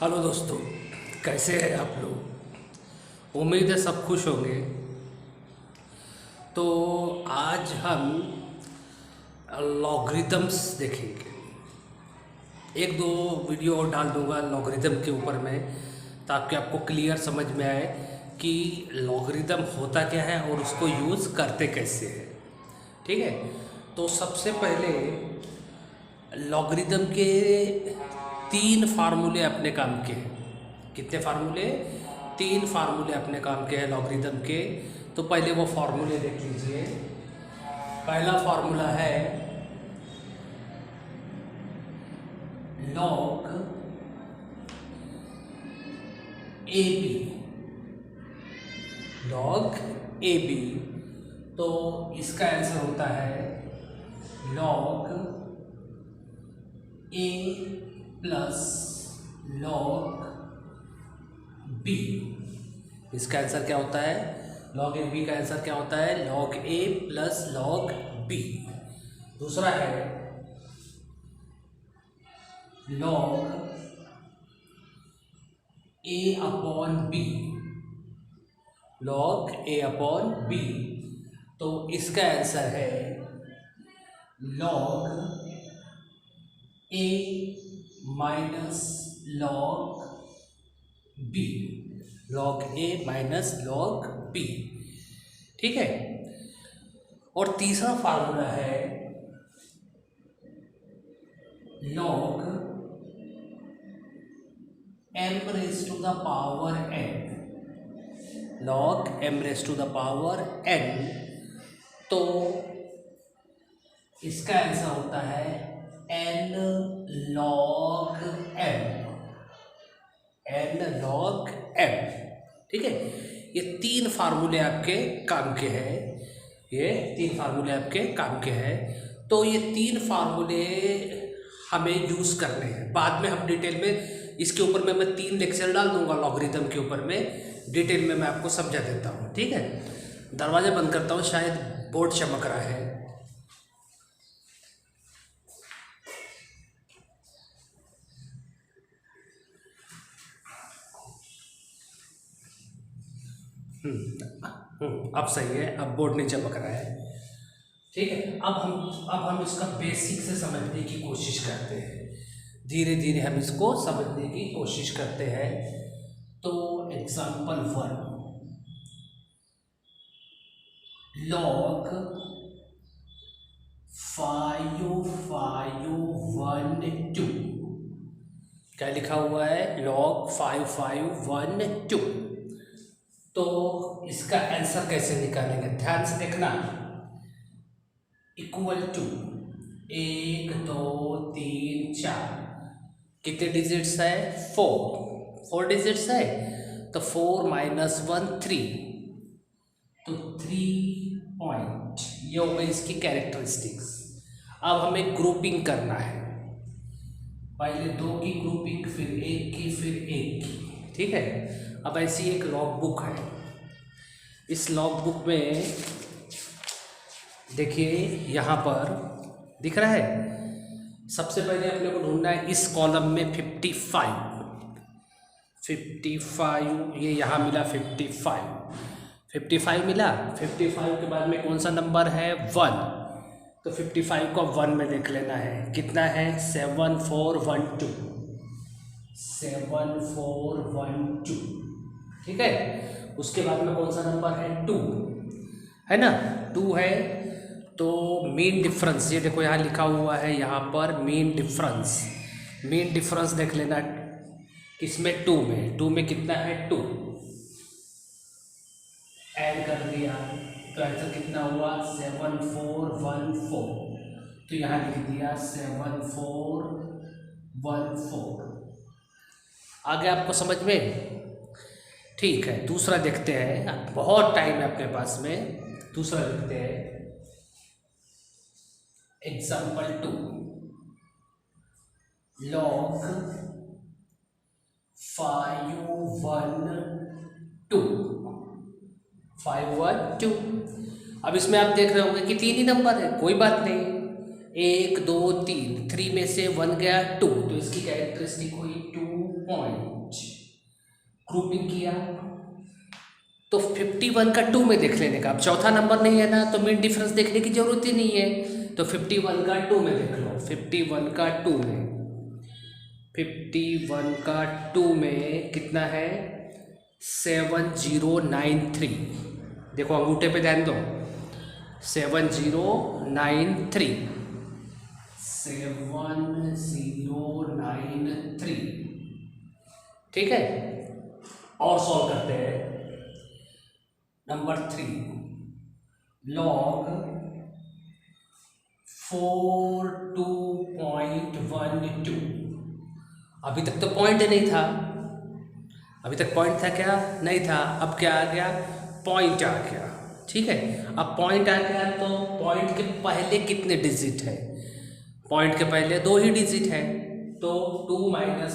Hello दोस्तों, कैसे हैं आप लोग। उम्मीद है सब खुश होंगे। तो आज हम लॉगरिदम्स देखेंगे। एक दो वीडियो और डाल दूंगा लॉगरिदम के ऊपर में, ताकि आपको क्लियर समझ में आए कि लॉगरिदम होता क्या है और उसको यूज़ करते कैसे हैं। ठीक है, तो सबसे पहले लॉगरिदम के 3 फार्मूले अपने काम के हैं। कितने फार्मूले? 3 फार्मूले अपने काम के हैं लॉगरिदम के। तो पहले वो फार्मूले देख लीजिए। पहला फार्मूला है log A B. Log A B, तो इसका आंसर होता है log A plus log B. इसका आंसर क्या होता है? लॉग ए बी का आंसर क्या होता है? Log A plus log B. दूसरा है log A upon B. Log A upon B, तो इसका आंसर है log A minus log B. Log A minus log B. ठीक है। और तीसरा फार्मूला है log M raise to the power N. Log M raise to the power N, तो इसका आंसर होता है N log M. N log M. ठीक है, ये 3 फार्मूले आपके काम के हैं। ये 3 फार्मूले आपके काम के हैं। तो ये 3 फार्मूले हमें यूज़ करने हैं। बाद में हम डिटेल में इसके ऊपर में मैं 3 लेक्चर डाल दूंगा लॉगरिदम के ऊपर में, डिटेल में मैं आपको समझा देता हूँ। ठीक है, दरवाजा बंद करता हूँ, शायद बोर्ड चमक रहा है। अब सही है, अब बोर्ड नहीं चमक रहा है। ठीक है, अब हम इसका बेसिक से समझने की कोशिश करते हैं। धीरे धीरे हम इसको समझने की कोशिश करते हैं। तो एग्जाम्पल 1, लॉग 5 5 1 2। क्या लिखा हुआ है? लॉग 5 5 1 2। तो इसका आंसर कैसे निकालेंगे? ध्यान से देखना। Equal to 1 2 3 4। कितने डिजिट्स है? 4 डिजिट्स है, तो 4 माइनस 1 3, तो 3 पॉइंट। ये हो गई इसकी कैरेक्टरिस्टिक्स। अब हमें ग्रुपिंग करना है। पहले 2 की ग्रुपिंग, फिर 1 की, फिर 1 की। ठीक है, अब ऐसी एक लॉग बुक है। इस लॉग बुक में देखिए, यहाँ पर दिख रहा है। सबसे पहले अपने को ढूंढना है इस कॉलम में 55 ये यहाँ मिला 55 मिला। 55 के बाद में कौन सा नंबर है? 1। तो 55 को 1 में देख लेना है। कितना है? 7 4 1 2। 7 4 1 2। ठीक है, उसके बाद में कौन सा नंबर है? 2 है ना? 2 है। तो मीन डिफरेंस, ये देखो यहाँ लिखा हुआ है, यहाँ पर मीन डिफरेंस देख लेना। इसमें 2 में कितना है? 2 ऐड कर दिया, तो आंसर कितना हुआ? 7 4 1 4। तो यहाँ लिख दिया 7 4 1 4। आगे आपको समझ में? ठीक है, दूसरा देखते हैं। बहुत टाइम है अपने पास में। दूसरा लिखते हैं। Example 2, log 5 1 2। 5 1 2। अब इसमें आप देख रहे होंगे कि 3 ही नंबर है। कोई बात नहीं, 1 2 3, 3 में से 1 गया 2, तो इसकी कैरेक्टरिस्टिक हुई 2 पॉइंट। ग्रुपिंग किया तो 51 का 2 में देख लेने का। अब चौथा नंबर नहीं है ना, तो मीन डिफरेंस देखने की जरूरत ही नहीं है, तो 51 का 2 में देख लो। 51 का 2 में 51 का 2 में कितना है 7093। देखो अंगूठे पे ध्यान दो, 7093 7093। ठीक है, और सॉल्व करते हैं। Number 3 log 42.12। अभी तक तो पॉइंट नहीं था, अभी तक पॉइंट था क्या, नहीं था। अब क्या आ गया, पॉइंट आ गया। ठीक है, अब पॉइंट आ गया तो पॉइंट के पहले कितने डिजिट है, पॉइंट के पहले 2 ही डिजिट है, तो 2 - 1 1,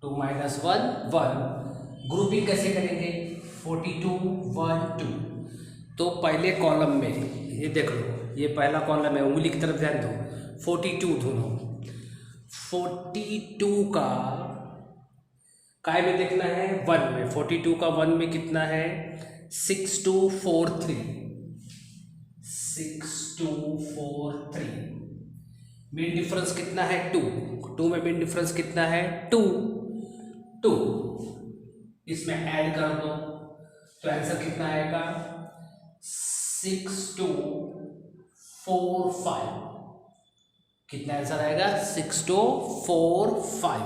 2 - 1 1। ग्रुपिंग कैसे करेंगे, 42 1 2। तो पहले कॉलम में ये देख लो, ये पहला कॉलम है, उंगली की तरफ ध्यान दो, 42 दोनों। 42 का काय में देखना है, 1 में। 42 का 1 में कितना है 6243, 6243। मीन डिफरेंस कितना है 2, 2 में मीन डिफरेंस कितना है 2 2। इसमें ऐड कर दो तो आंसर कितना आएगा 6245। कितना आंसर आएगा 6245।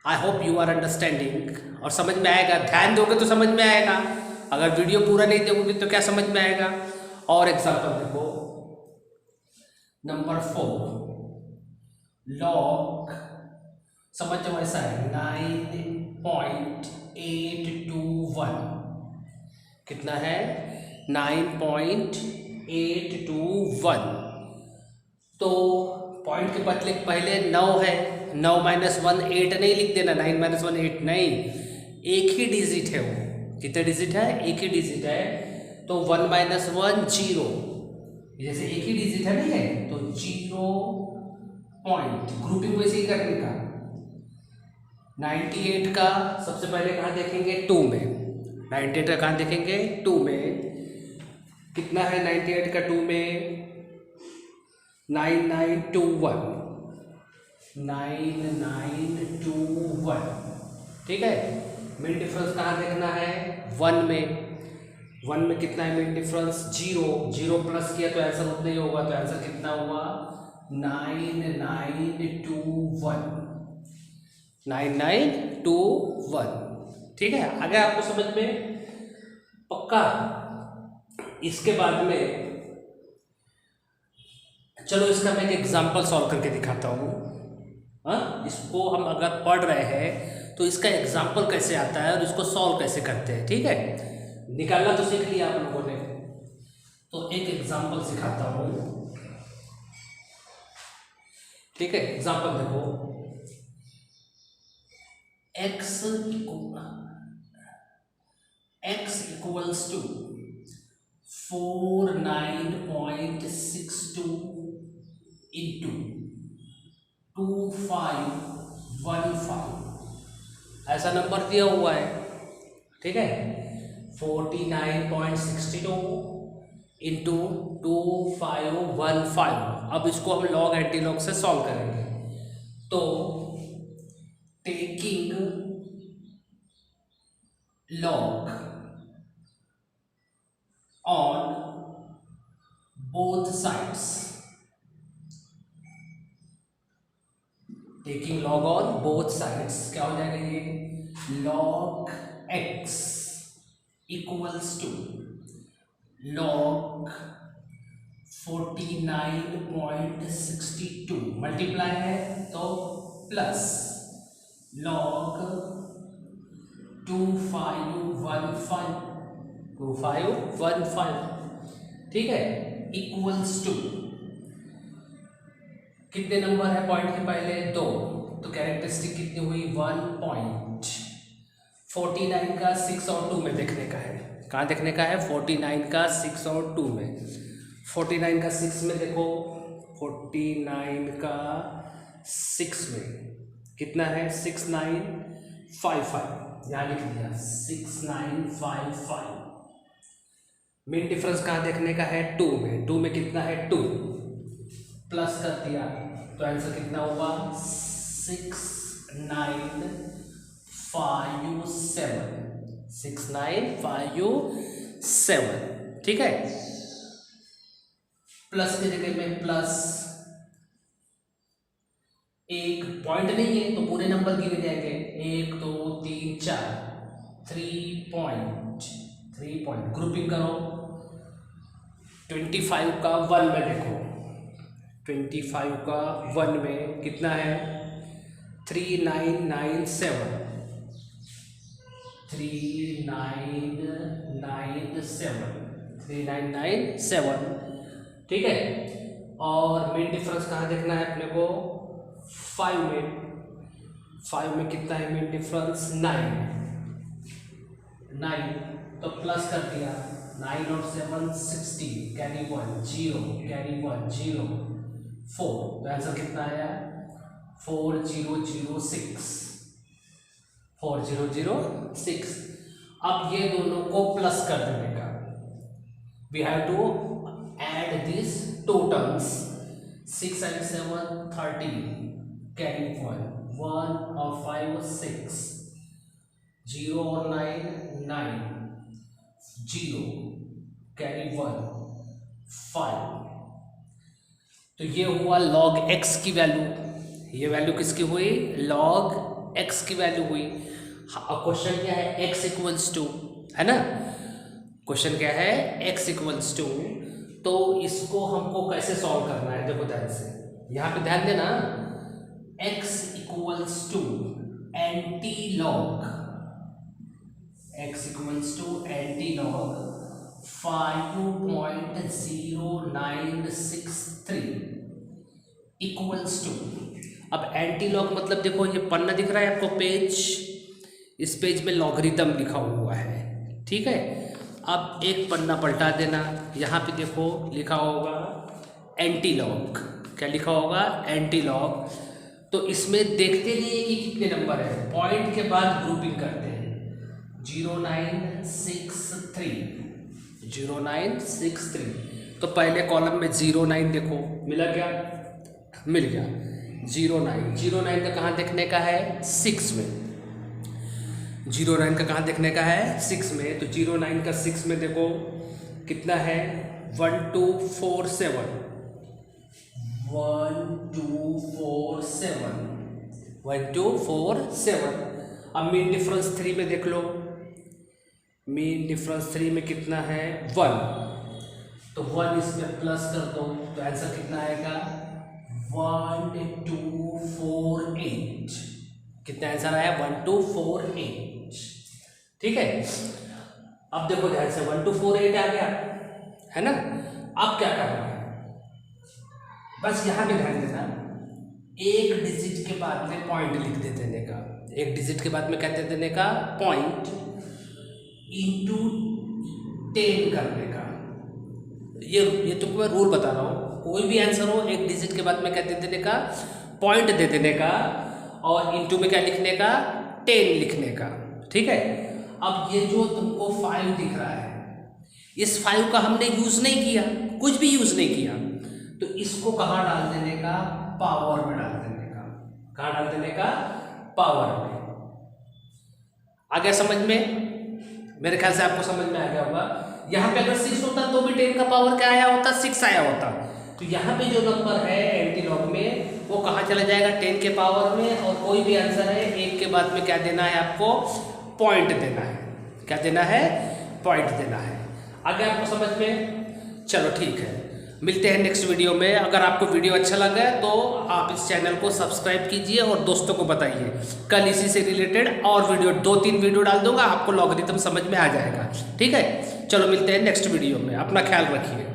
I hope you are understanding, और समझ में आएगा। ध्यान दोगे तो समझ में आएगा, अगर वीडियो पूरा नहीं देखोगे तो क्या समझ में आएगा। और एग्जांपल देखो, नंबर 4 लॉग, समझ जाओ ऐसा है 9.821। कितना है 9.821। तो पॉइंट के पहले 9 है, 9 - 1 8 नहीं लिख देना, 9 - 1 8 नहीं, एक ही डिजिट है वो। कितने डिजिट है, एक ही डिजिट है, तो 1 - 1 0। जैसे एक ही डिजिट है नहीं है तो 0 पॉइंट। ग्रुपिंग वैसे ही करने का। 98 का सबसे पहले कहाँ देखेंगे 2 में, 98 का कहाँ देखेंगे 2 में। कितना है 98 का 2 में 9921, 9921। ठीक है, मीन डिफरेंस कहाँ देखना है 1 में। 1 में कितना है मीन डिफरेंस 0, 0 प्लस किया तो आंसर उतना ही होगा, तो आंसर कितना हुआ 9921, 9921। ठीक है, आगे आपको समझ में पक्का। इसके बाद में चलो इसका मैं एक एग्जाम्पल सॉल्व करके दिखाता हूँ। हाँ, इसको हम अगर पढ़ रहे हैं तो इसका एग्जाम्पल कैसे आता है और इसको सॉल्व कैसे करते हैं। ठीक है, निकालना तो सीख लिया आप लोगों ने, तो एक एग्जाम्पल सिखाता हूँ। ठीक है, एग्जाम्पल देखो, x इक्वल्स टू 49.62 इंटू 2515 ऐसा नंबर दिया हुआ है। ठीक है, 49.62 इंटू 2515। अब इसको हम लॉग एंटी लॉग से सॉल्व करेंगे। तो taking log on both sides, taking log on both sides क्या हो जाएगा ये log x equals to log 49.62 multiply है तो प्लस log 2515। ठीक है, इक्वल्स टू कितने नंबर है पॉइंट के पहले 2, तो कैरेक्टरिस्टिक कितनी हुई 1 पॉइंट। 49 का 6 और 2 में देखने का है, कहाँ देखने का है 49 का 6 और 2 में। 49 का 6 में देखो, 49 का 6 में कितना है 69 6955 यहाँ लिख दिया 6955। मीन डिफरेंस कहाँ देखने का है? 2 में। 2 में कितना है? 2 प्लस कर दिया तो आंसर कितना होगा? 6957 6957। ठीक है, प्लस की जगह में प्लस, एक पॉइंट नहीं है तो पूरे नंबर गिने जाएंगे 1 2 3 4 3 पॉइंट ग्रुपिंग करो। 25 का 1 में देखो, 25 का 1 में कितना है? 3997 3997। ठीक है, और मीन डिफरेंस कहाँ देखना है अपने को? 5 में। 5 में कितना है मीन डिफरेंस? 9 तो प्लस कर दिया 9 और 7 16 कैरी 1 0 कैरी 1 0 4 तो आंसर कितना आया? 4006 4006। अब ये दोनों को प्लस कर देने का, we have to add this two terms. 6 and 7 13 carry 1 1 और 5 6 0 और 9 9 0 कैरी 1 5। तो ये हुआ log x की वैल्यू। ये वैल्यू किसकी हुई? log x की वैल्यू हुई। क्वेश्चन क्या है? x इक्वल्स टू, है ना? क्वेश्चन क्या है? x equals to. तो इसको हमको कैसे सॉल्व करना है? देखो ध्यान से, यहाँ पे ध्यान देना। x equals to anti log, x equals to anti log 5.0963 equals to. अब एंटी लॉग मतलब देखो, ये पन्ना दिख रहा है आपको पेज, इस पेज में लॉगरिथम लिखा हुआ है। ठीक है, अब एक पन्ना पलटा देना, यहाँ पे देखो लिखा होगा एंटी लॉग। क्या लिखा होगा? Anti log. तो इसमें देखते नहीं कि कितने नंबर है, पॉइंट के बाद ग्रुपिंग करते हैं। 0963 तो पहले कॉलम में 09 देखो, मिला क्या? मिल गया 09 का कहाँ देखने का है? 6 में। 09 का कहाँ देखने का है? 6 में। तो 09 का 6 में देखो कितना है? 1247 1247। अब मीन डिफरेंस 3 में देख लो, मीन डिफरेंस 3 में कितना है? 1। तो 1 इसमें प्लस कर दो तो आंसर कितना आएगा? 1248। कितना आंसर आया? 1248। ठीक है, अब देखो ध्यान से, 1248 आ गया, है ना? अब क्या करना है? बस यहाँ पे ध्यान देना, एक डिजिट के बाद में पॉइंट लिख दे देने का। एक डिजिट के बाद में क्या दे देने का? पॉइंट इंटू 10 करने का। ये तो मैं रूल बता रहा हूँ, कोई भी आंसर हो एक डिजिट के बाद में क्या दे देने का? पॉइंट दे देने का, और इंटू में क्या लिखने का? 10 लिखने का। ठीक है, अब ये जो तुमको 5 दिख रहा है, इस 5 का हमने यूज नहीं किया, कुछ भी यूज नहीं किया, तो इसको कहाँ डाल देने का? पावर में डाल देने का। कहाँ डाल देने का? पावर में। आ गया समझ में? मेरे ख्याल से आपको समझ में आ गया होगा। यहाँ पे अगर 6 होता तो भी 10 का पावर क्या आया होता? 6 आया होता। तो यहाँ पे जो नंबर है एंटी लॉग में, वो कहाँ चला जाएगा? 10 के पावर में। और कोई भी आंसर है, एक के बाद में क्या देना है आपको? पॉइंट देना है। क्या देना है? पॉइंट देना है। आगे आपको समझ में? चलो ठीक है, मिलते हैं नेक्स्ट वीडियो में। अगर आपको वीडियो अच्छा लगा है तो आप इस चैनल को सब्सक्राइब कीजिए और दोस्तों को बताइए। कल इसी से रिलेटेड और वीडियो 2-3 वीडियो डाल दूंगा, आपको लॉगरिथम समझ में आ जाएगा। ठीक है, चलो मिलते हैं नेक्स्ट वीडियो में। अपना ख्याल रखिए।